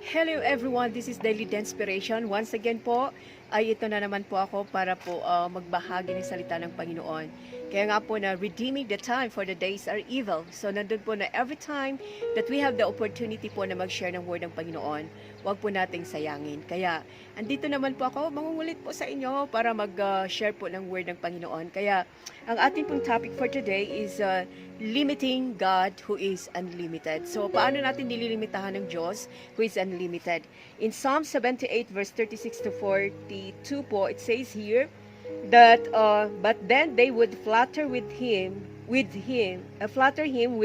Hello everyone, this is Daily Denspiration. Once again po, ay ito na naman po ako para po magbahagi ng salita ng Panginoon. Kaya nga po na redeeming the time for the days are evil. So nandun po na every time that we have the opportunity po na mag-share ng word ng Panginoon, huwag po nating sayangin. Kaya andito naman po ako, mangungulit po sa inyo para mag-share po ng word ng Panginoon. Kaya ang ating pong topic for today is limiting God who is unlimited. So paano natin nililimitahan ng Diyos who is unlimited? In Psalm 78 verse 36 to 42 po, it says here, that but then they would flatter him with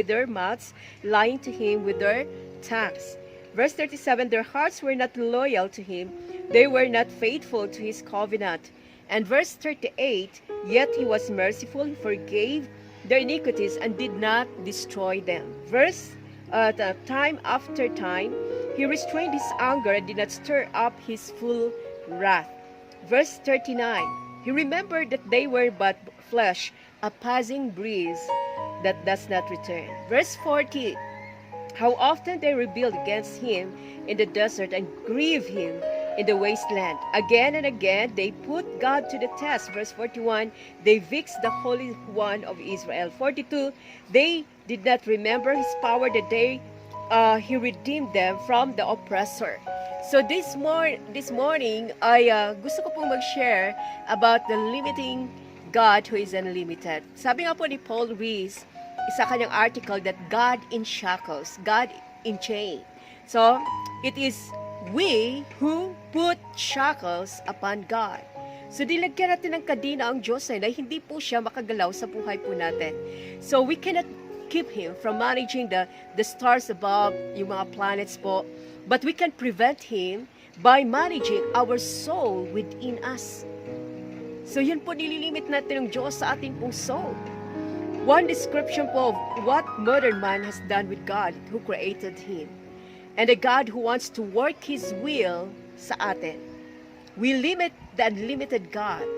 their mouths, lying to him with their tongues. Verse 37, their hearts were not loyal to him, they were not faithful to his covenant. And verse 38, yet he was merciful, he forgave their iniquities and did not destroy them. Time after time, he restrained his anger and did not stir up his full wrath. Verse 39, he remembered that they were but flesh, a passing breeze that does not return. Verse 40, how often they rebelled against him in the desert and grieved him in the wasteland. Again and again they put God to the test. Verse 41, they vexed the Holy One of Israel. 42, they did not remember his power the day he redeemed them from the oppressor. So this morning, ay gusto ko pong mag-share about the limiting God who is unlimited. Sabi nga po ni Paul Rees, isa kanyang article that God in shackles, God in chain. So, it is we who put shackles upon God. So, dilagyan natin ng kadina ang Diyos na hindi po siya makagalaw sa buhay po natin. So, we cannot keep Him from managing the stars above, yung mga planets po. But we can prevent Him by managing our soul within us. So yun po nililimit natin ng Diyos sa ating pong soul. One description po of what modern man has done with God who created him. And a God who wants to work His will sa atin. We limit the unlimited God.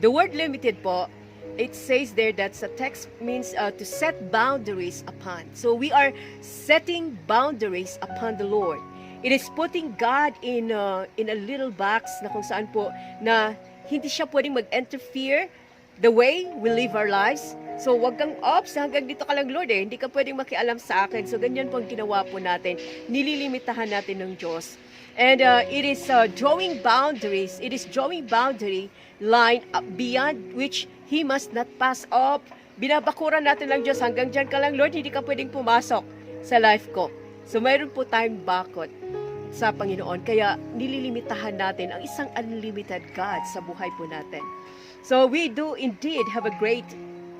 The word limited po, it says there that the text means to set boundaries upon. So we are setting boundaries upon the Lord. It is putting God in a little box na kung saan po na hindi siya pwedeng mag-interfere the way we live our lives. So wag kang ops, hanggang dito ka lang Lord hindi ka pwedeng makialam sa akin. So ganyan po ang ginawa po natin. Nililimitahan natin ng Diyos. And it is drawing boundaries. It is drawing boundary line beyond which He must not pass up. Binabakuran natin lang Diyos, hanggang dyan ka lang Lord, hindi ka pwedeng pumasok sa life ko. So mayroon po tayong bakod sa Panginoon. Kaya nililimitahan natin ang isang unlimited God sa buhay po natin. So we do indeed have a great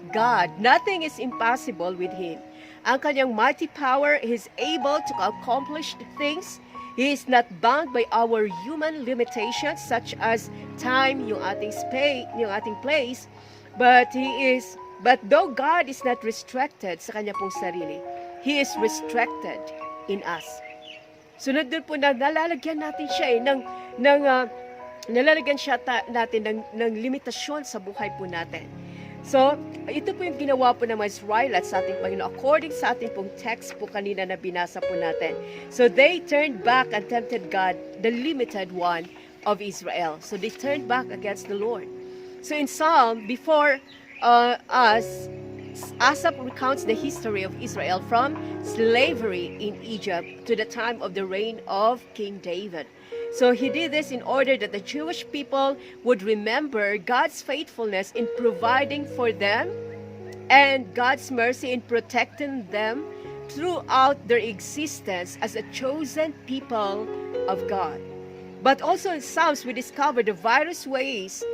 God. Nothing is impossible with Him. Ang kanyang mighty power is able to accomplish things. He is not bound by our human limitations such as time, yung ating space, yung ating place. But though God is not restricted sa kanya pong sarili, He is restricted in us. Sunod doon po na nalalagyan natin siya natin ng limitasyon sa buhay po natin. So, ito po yung ginawa po ng mga Israelites sa ating Panginoon according sa ating pong text po kanina na binasa po natin. So, they turned back and tempted God, the limited one of Israel. So, they turned back against the Lord. So, in Psalm, before Asaph recounts the history of Israel from slavery in Egypt to the time of the reign of King David. So he did this in order that the Jewish people would remember God's faithfulness in providing for them and God's mercy in protecting them throughout their existence as a chosen people of God. But also in Psalms, we discover the various ways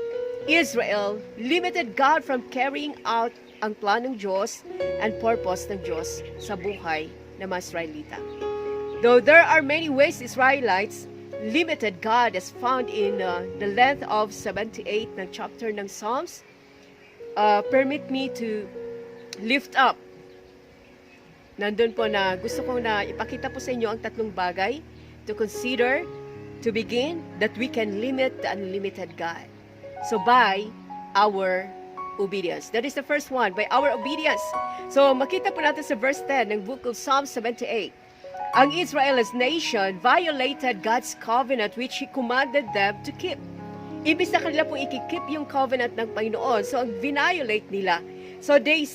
Israel limited God from carrying out ang planong Diyos and purpose ng Diyos sa buhay ng mga Israelita. Though there are many ways Israelites limited God as found in the length of 78 ng chapter ng Psalms, permit me to lift up. Nandun po na gusto ko na ipakita po sa inyo ang tatlong bagay to consider, to begin, that we can limit the unlimited God. So by our obedience. That is the first one, by our obedience. So makita po natin sa verse 10 ng book of Psalm 78. ang Israel's nation violated God's covenant which He commanded them to keep. Ibig sa kanila pong ikikip yung covenant ng Panginoon. So, ang violate nila. So, they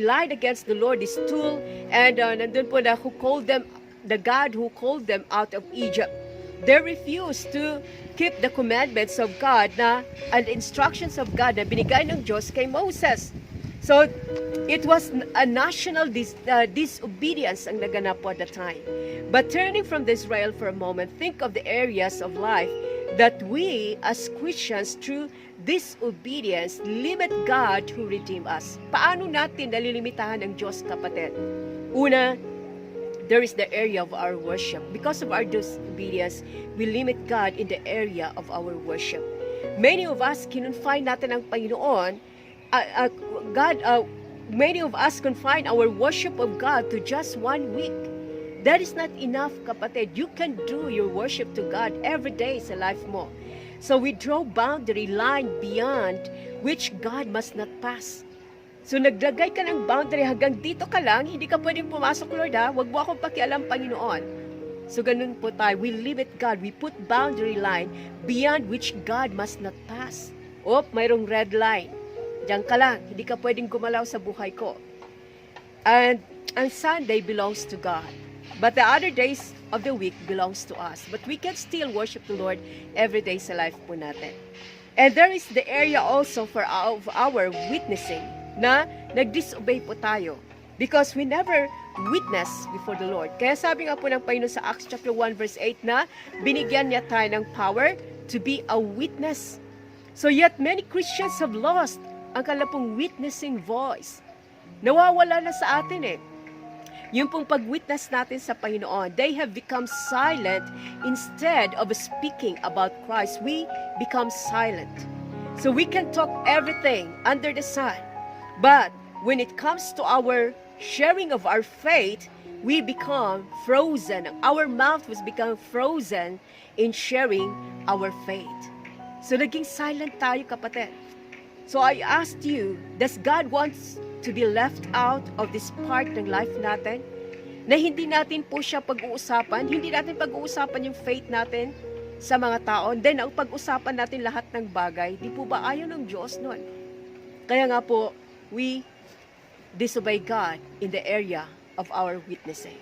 lied against the Lord, they stole, and nandun po na who called them, the God who called them out of Egypt. They refused to keep the commandments of God and instructions of God na binigay ng Diyos kay Moses. So, it was a national disobedience ang naganap po at the time. But turning from Israel for a moment, think of the areas of life that we as Christians through disobedience limit God who redeemed us. Paano natin nalilimitahan ng Diyos, kapatid? Una, there is the area of our worship. Because of our disobedience, we limit God in the area of our worship. Many of us, kinonfine natin ang Panginoon. Many of us confine our worship of God to just 1 week. That is not enough, kapatid. You can do your worship to God every day sa life mo. So we draw boundary line beyond which God must not pass. So naglagay ka ng boundary, hanggang dito ka lang, hindi ka pwedeng pumasok, Lord, ha? Huwag mo akong pakialam, Panginoon. So ganun po tayo, we limit God, we put boundary line beyond which God must not pass. Mayroong red line. Diyan ka lang, hindi ka pwedeng gumalaw sa buhay ko. And ang Sunday belongs to God. But the other days of the week belongs to us. But we can still worship the Lord every day sa life po natin. And there is the area also for our witnessing, na nag-disobey po tayo because we never witness before the Lord. Kaya sabi nga po ng Panginoon sa Acts chapter 1 verse 8 na binigyan niya tayo ng power to be a witness. So yet many Christians have lost ang kanilang pong witnessing voice. Nawawala na sa atin eh. Yung pong pag-witness natin sa Panginoon, they have become silent instead of speaking about Christ. We become silent. So we can talk everything under the sun. But when it comes to our sharing of our faith, we become frozen. Our mouth was become frozen in sharing our faith. So naging silent tayo, kapatid. So I asked you, does God wants to be left out of this part ng life natin? Na hindi natin po siya pag-uusapan, hindi natin pag-uusapan yung faith natin sa mga tao, then ang pag-usapan natin lahat ng bagay, di po ba ayaw ng Diyos nun? Kaya nga po, we disobey God in the area of our witnessing.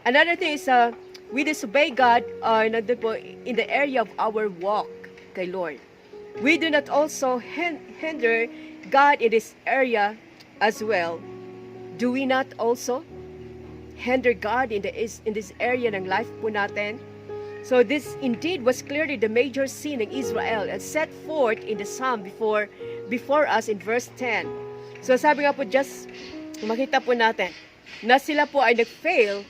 Another thing is, we disobey God in the area of our walk kay Lord. We do not also hinder God in this area as well. Do we not also hinder God in this area ng life po natin? So this indeed was clearly the major sin ng Israel and set forth in the Psalm before us in verse 10. So sabi nga po, just makita po natin na sila po ay nag-fail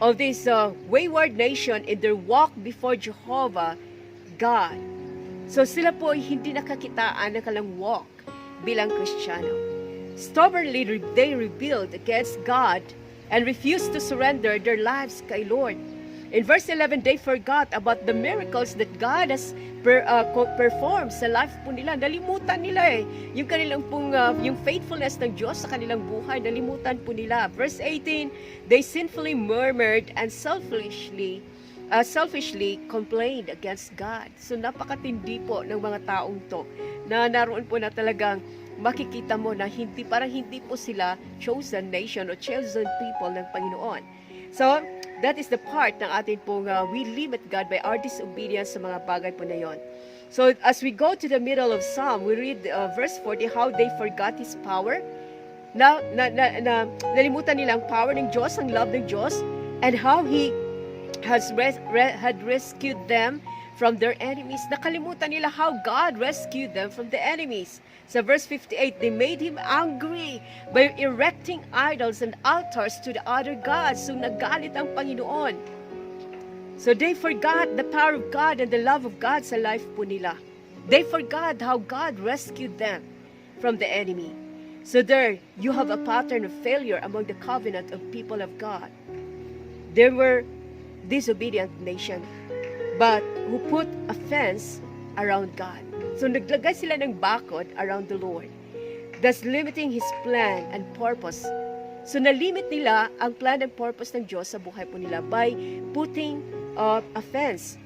of this wayward nation in their walk before Jehovah God. So sila po ay hindi nakakitaan ng kanilang walk bilang Kristiyano. Stubbornly, they rebelled against God and refused to surrender their lives kay Lord. In verse 11, they forgot about the miracles that God has performed sa life po nila. Nalimutan nila yung kanilang pong, yung faithfulness ng Diyos sa kanilang buhay. Nalimutan po nila. Verse 18, they sinfully murmured and selfishly complained against God. So napakatindi po ng mga taong to na naroon po na talagang makikita mo na parang hindi po sila chosen nation o chosen people ng Panginoon. So, that is the part ng atin pong we limit God by our disobedience sa mga bagay po na yon. So, as we go to the middle of Psalm, we read verse 40, how they forgot His power. Nalimutan nila ang power ng Diyos, ang love ng Diyos, and how He had rescued them from their enemies. Nakalimutan nila how God rescued them from the enemies. Sa verse 58, they made Him angry by erecting idols and altars to the other gods. So nagalit ang Panginoon. So they forgot the power of God and the love of God sa life po nila. They forgot how God rescued them from the enemy. So there, you have a pattern of failure among the covenant of people of God. They were disobedient nation, but who put a fence around God. So naglagay sila ng bakod around the Lord, thus limiting His plan and purpose So nalimit nila ang plan and purpose ng Diyos sa buhay po nila by putting offense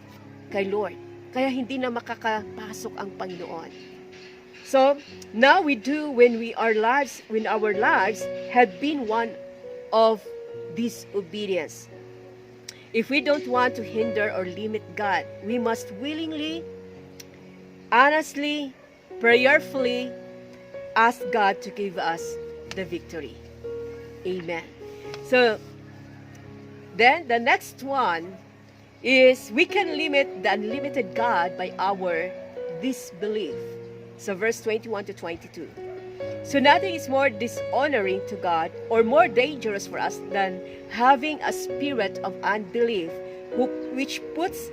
kay Lord. Kaya hindi na makakapasok ang Panginoon. So now we do when our lives have been one of disobedience. If we don't want to hinder or limit God, we must willingly, honestly, prayerfully ask God to give us the victory. Amen. So, then the next one is we can limit the unlimited God by our disbelief. So, verse 21 to 22. So, nothing is more dishonoring to God or more dangerous for us than having a spirit of unbelief which puts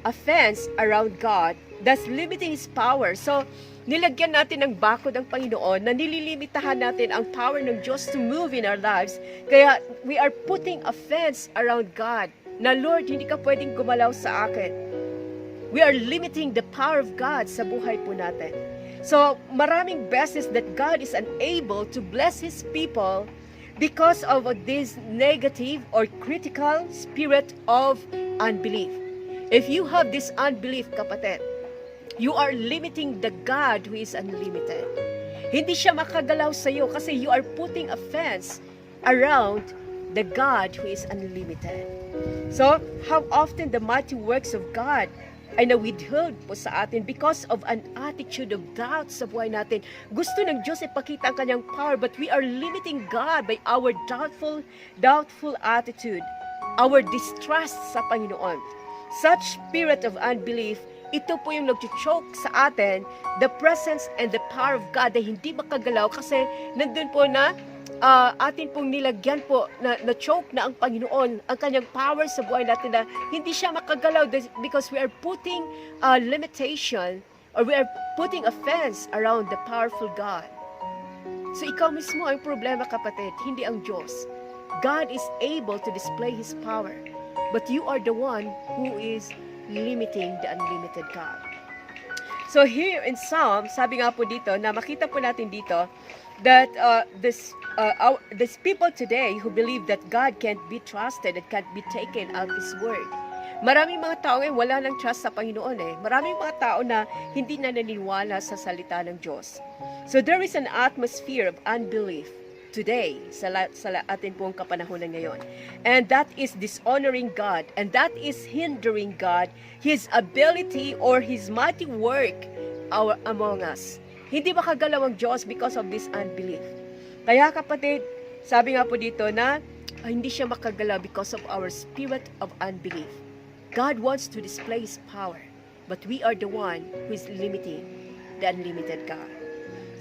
offense around God, thus limiting His power. So, nilagyan natin ng bakod ang Panginoon na nililimitahan natin ang power ng Diyos to move in our lives. Kaya we are putting a fence around God na, Lord, hindi ka pwedeng gumalaw sa akin. We are limiting the power of God sa buhay po natin. So, maraming beses that God is unable to bless His people because of this negative or critical spirit of unbelief. If you have this unbelief, kapatid, you are limiting the God who is unlimited. Hindi siya makagalaw sa iyo kasi you are putting a fence around the God who is unlimited. So, how often the mighty works of God ay na-withheld po sa atin because of an attitude of doubt sa buhay natin. Gusto ng Diyos ipakita ang kanyang power, but we are limiting God by our doubtful attitude, our distrust sa Panginoon. Such spirit of unbelief, ito po yung nag-choke sa atin, the presence and the power of God, na hindi makagalaw kasi nandun po na atin pong nilagyan po, na-choke na ang Panginoon, ang kanyang power sa buhay natin na hindi siya makagalaw because we are putting limitation or we are putting a fence around the powerful God. So ikaw mismo ang problema, kapatid, hindi ang Diyos. God is able to display His power, but you are the one who is limiting the unlimited God. So here in Psalm, sabi nga po dito, na makita po natin dito, that these people today who believe that God can't be trusted and can't be taken out of His word. Maraming mga tao ngayon wala nang trust sa Panginoon eh. Maraming mga tao na hindi na naniniwala sa salita ng Diyos. So there is an atmosphere of unbelief today sa atin pong kapanahonan ngayon. And that is dishonoring God, and that is hindering God, His ability or His mighty work among us. Hindi makagalaw ang Diyos because of this unbelief. Kaya kapatid, sabi nga po dito na hindi siya makagalaw because of our spirit of unbelief. God wants to display His power, but we are the one who is limiting the unlimited God.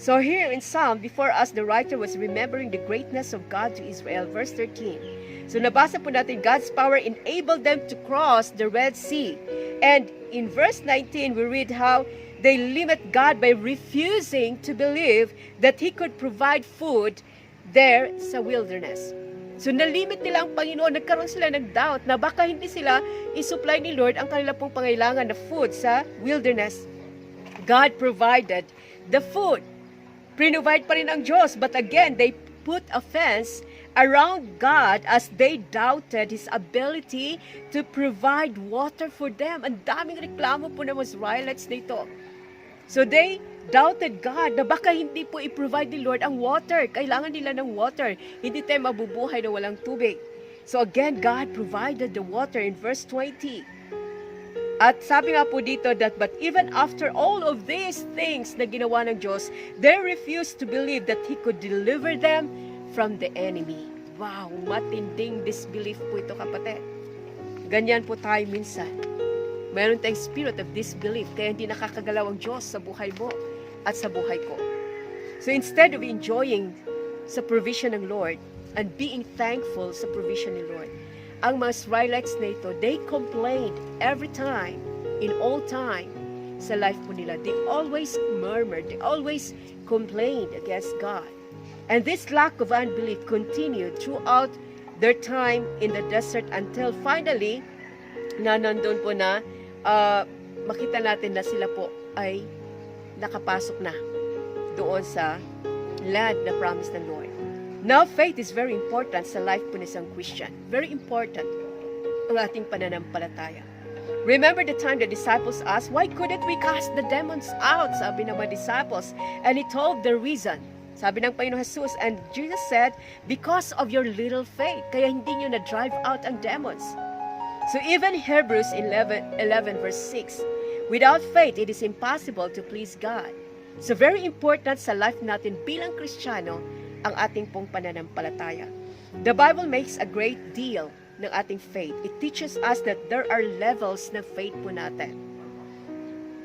So here in Psalm, before us, the writer was remembering the greatness of God to Israel. Verse 13. So nabasa po natin, God's power enabled them to cross the Red Sea. And in verse 19, we read how they limit God by refusing to believe that He could provide food there sa wilderness. So nalimit nila ang Panginoon, nagkaroon sila ng doubt na baka hindi sila isupply ni Lord ang kanila pong pangailangan na food sa wilderness. God provided the food. Provide pa rin ang Diyos, but again, they put a fence around God as they doubted His ability to provide water for them. Ang daming reklamo po ng Israelites dito. So they doubted God na baka hindi po i-provide ni Lord ang water. Kailangan nila ng water. Hindi tayo mabubuhay na walang tubig. So again, God provided the water in verse 20. At sabi nga po dito that, but even after all of these things na ginawa ng Diyos, they refused to believe that He could deliver them from the enemy. Wow, matinding disbelief po ito, kapatid. Ganyan po tayo minsan. Mayroon tayong spirit of disbelief, kaya hindi nakakagalaw ang Diyos sa buhay mo at sa buhay ko. So instead of enjoying sa provision ng Lord and being thankful sa provision ng Lord, ang mga Israelites na ito, they complained every time, in all time, sa life po nila. They always murmured, they always complained against God. And this lack of unbelief continued throughout their time in the desert until finally, na nandun po na, makita natin na sila po ay nakapasok na doon sa land na promise ng Lord. Now, faith is very important sa life po ng isang Christian. Very important ang ating pananampalataya. Remember the time the disciples asked, why couldn't we cast the demons out? Sabi ng mga disciples. And he told the reason. Sabi ng Panginoon Jesus, and Jesus said, because of your little faith. Kaya hindi nyo na-drive out ang demons. So even Hebrews 11 verse 6, without faith, it is impossible to please God. So very important sa life natin bilang Kristiyano ang ating pong pananampalataya. The Bible makes a great deal ng ating faith. It teaches us that there are levels ng faith po natin.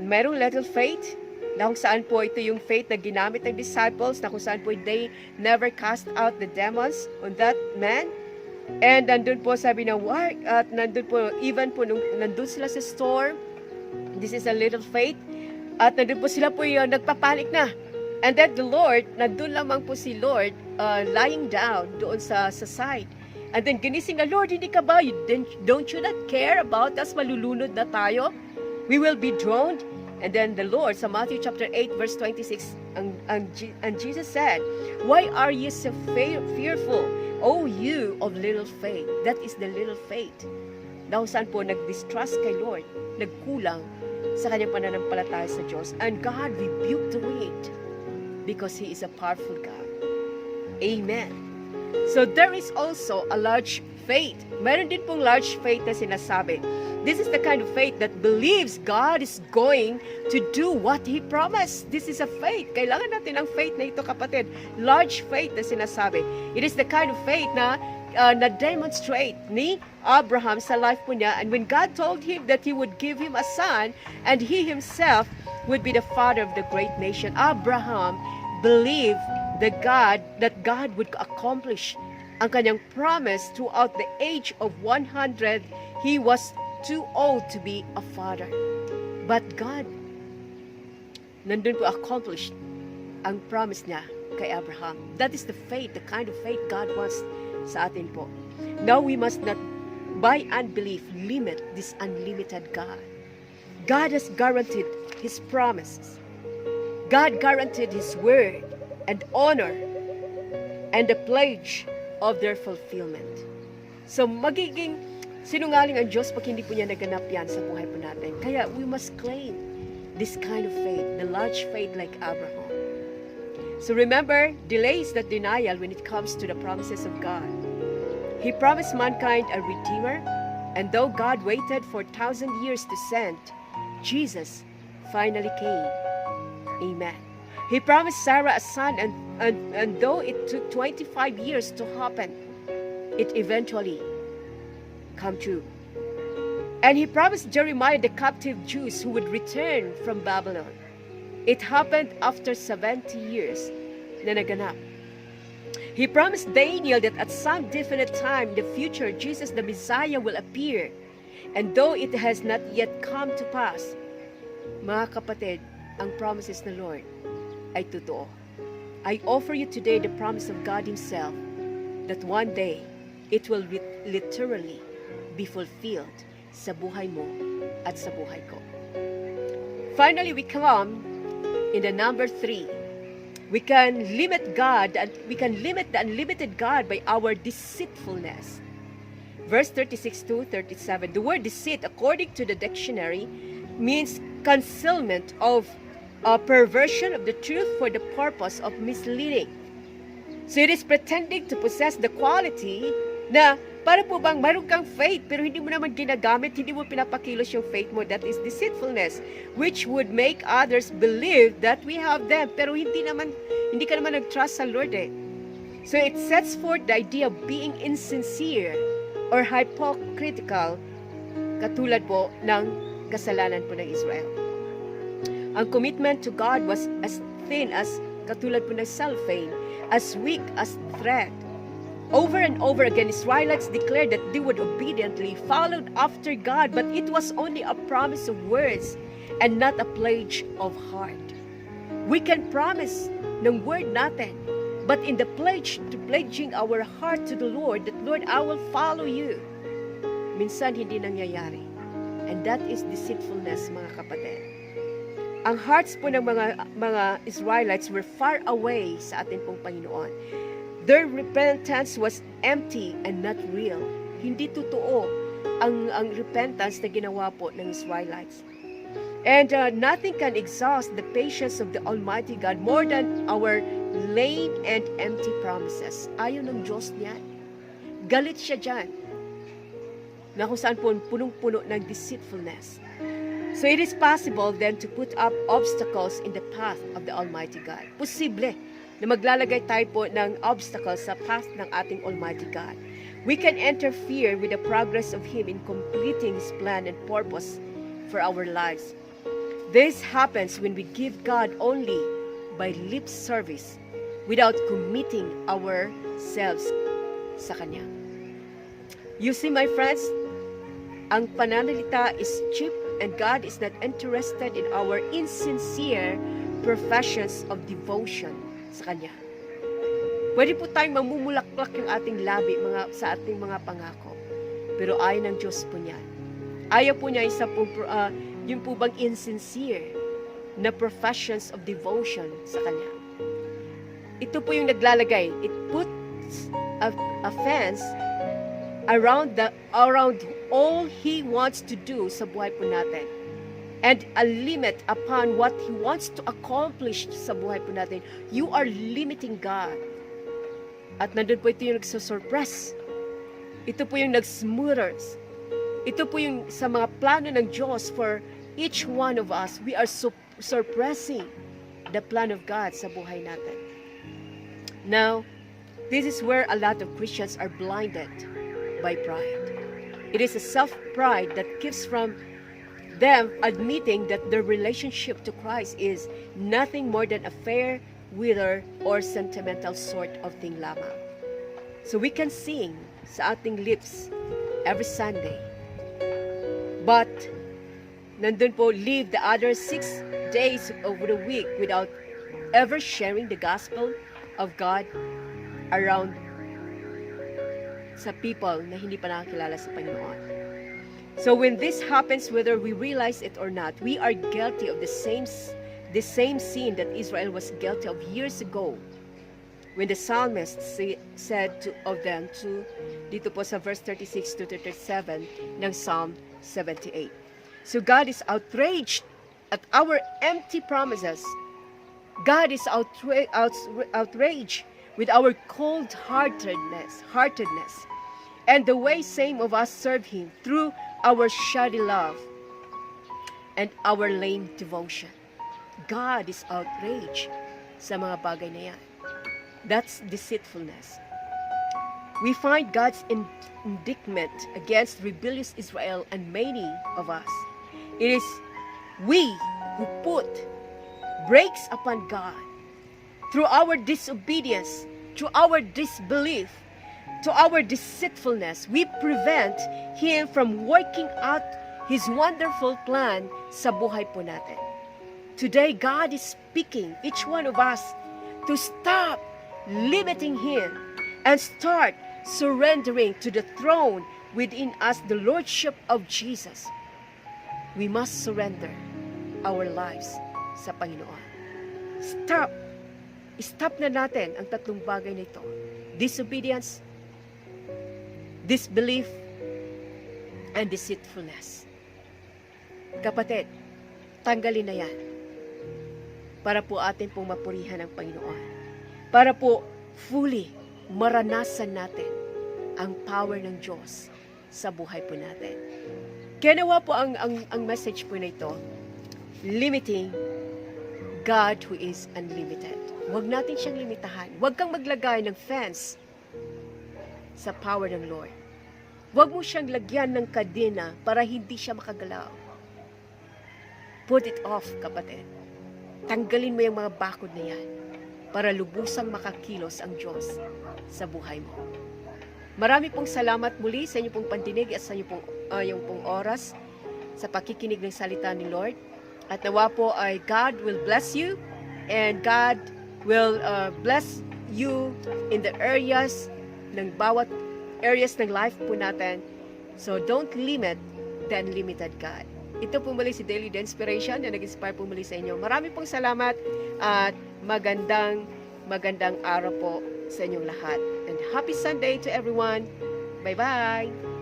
Merong little faith, na kung saan po ito yung faith na ginamit ng disciples, na kung saan po they never cast out the demons on that man. And nandun po sabi na, at nandun po, even po nung nandun sila sa storm, this is a little faith, at nandun po sila po yung nagpapanik na. And then the Lord, nandun lamang po si Lord, lying down doon sa side. And then ginising na, Lord, hindi ka ba? Don't you not care about us? Malulunod na tayo? We will be drowned. And then the Lord, sa Matthew chapter 8, verse 26, and Jesus said, why are you so fearful, O you of little faith? That is the little faith. Na kung saan po nag-distrust kay Lord, nagkulang sa kanyang pananampalataya sa Diyos. And God rebuked the wind because He is a powerful God. Amen. So there is also a large faith. Meron din pong large faith na sinasabi. This is the kind of faith that believes God is going to do what He promised. This is a faith. Kailangan natin ng faith na ito, kapatid. Large faith na sinasabi. It is the kind of faith na na-demonstrate ni Abraham sa life po niya. And when God told him that He would give him a son, and he himself would be the father of the great nation, Abraham believed that God would accomplish ang kanyang promise throughout the age of 100. He was too old to be a father. But God, nandun po accomplished ang promise niya kay Abraham. That is the faith, the kind of faith God wants sa atin po. Now we must not, by unbelief, limit this unlimited God. God has guaranteed His promises. God guaranteed His word and honor and the pledge of their fulfillment. So magiging sinungaling ang Diyos pag hindi po niya naganap yan sa buhay po natin. Kaya we must claim this kind of faith, the large faith like Abraham. So remember, delay is not denial when it comes to the promises of God. He promised mankind a Redeemer, and though God waited for 1,000 years to send, Jesus finally came. Amen. He promised Sarah a son, and though it took 25 years to happen, it eventually come true. And He promised Jeremiah the captive Jews who would return from Babylon. It happened after 70 years na naganap. He promised Daniel that at some definite time in the future, Jesus the Messiah will appear. And though it has not yet come to pass, mga kapatid, ang promises ng Lord ay totoo. I offer you today the promise of God Himself that one day it will literally be fulfilled sa buhay mo at sa buhay ko. Finally, we come in the number 3. We can limit God, and we can limit the unlimited God by our deceitfulness. Verse 36 to 37. The word deceit, according to the dictionary, means concealment of a perversion of the truth for the purpose of misleading. So it is pretending to possess the quality na para po bang mayroon kang faith pero hindi mo naman ginagamit, hindi mo pinapakilos yung faith mo. That is deceitfulness, which would make others believe that we have them pero hindi ka naman nag-trust sa Lord eh. So it sets forth the idea of being insincere or hypocritical, katulad po ng kasalanan po ng Israel. Ang commitment to God was as thin as, katulad po ng cellophane, as weak as thread. Over and over again, Israelites declared that they would obediently follow after God, but it was only a promise of words and not a pledge of heart. We can promise ng word natin, but in the pledging our heart to the Lord, that Lord, I will follow you, minsan hindi nangyayari. And that is deceitfulness, mga kapatid. Ang hearts po ng mga Israelites were far away sa ating pong Panginoon. Their repentance was empty and not real. Hindi totoo ang repentance na ginawa po ng Israelites. And nothing can exhaust the patience of the Almighty God more than our lame and empty promises. Ayaw ng Diyos niyan. Galit siya dyan. Na kung saan po punong-puno ng deceitfulness. So it is possible then to put up obstacles in the path of the Almighty God. Posible na maglalagay tayo po ng obstacles sa path ng ating Almighty God. We can interfere with the progress of Him in completing His plan and purpose for our lives. This happens when we give God only by lip service without committing ourselves sa Kanya. You see, my friends, ang pananalita is cheap and God is not interested in our insincere professions of devotion sa Kanya. Pwede po tayong mamumulaklak yung ating labi sa ating mga pangako. Pero ayaw ng Diyos po niya. Ayaw po niya isa po, yung po bang insincere na professions of devotion sa Kanya. Ito po yung naglalagay. It puts a fence around all He wants to do sa buhay po natin. And a limit upon what He wants to accomplish sa buhay po natin. You are limiting God. At nandun po ito yung nagsusurpress. Ito po yung nagsmoothers. Ito po yung sa mga plano ng Diyos for each one of us. We are suppressing the plan of God sa buhay natin. Now, this is where a lot of Christians are blinded by pride. It is a self-pride that keeps from them admitting that their relationship to Christ is nothing more than a fair, wither, or sentimental sort of thing lamang. So we can sing sa ating lips every Sunday. But, nandun po, live the other 6 days of the week without ever sharing the gospel of God around sa people na hindi pa nakakilala sa Panginoon. So when this happens, whether we realize it or not, we are guilty of the same sin that Israel was guilty of years ago when the psalmist said of them to dito po sa verse 36 to 37 ng Psalm 78. So God is outraged at our empty promises. God is outraged with our cold-heartedness, and the way some of us serve Him through our shoddy love and our lame devotion. God is outraged sa mga bagay na yan. That's deceitfulness. We find God's indictment against rebellious Israel and many of us. It is we who put brakes upon God through our disobedience, through our disbelief, to our deceitfulness. We prevent Him from working out His wonderful plan sa buhay po natin. Today, God is speaking each one of us to stop limiting Him and start surrendering to the throne within us, the Lordship of Jesus. We must surrender our lives sa Panginoon. Stop na natin ang tatlong bagay na ito. Disobedience, disbelief, and deceitfulness. Kapatid, tanggalin na yan para po atin pong mapurihan ang Panginoon. Para po fully maranasan natin ang power ng Diyos sa buhay po natin. Kaya nawa po ang message po na ito, limiting God who is unlimited. Huwag natin siyang limitahan. Huwag kang maglagay ng fence sa power ng Lord. Huwag mo siyang lagyan ng kadena para hindi siya makagalaw. Put it off, kapatid. Tanggalin mo yung mga bakod na yan para lubusang makakilos ang Diyos sa buhay mo. Marami pong salamat muli sa inyo pong pandinig at sa inyo pong oras sa pakikinig ng salita ni Lord. At nawa po ay God will bless you and God will bless you in the areas ng bawat areas ng life po natin. So don't limit the unlimited God. Ito po muli si Daily Inspiration na nag-inspire po muli sa inyo. Marami pong salamat at magandang araw po sa inyong lahat. And happy Sunday to everyone. Bye-bye!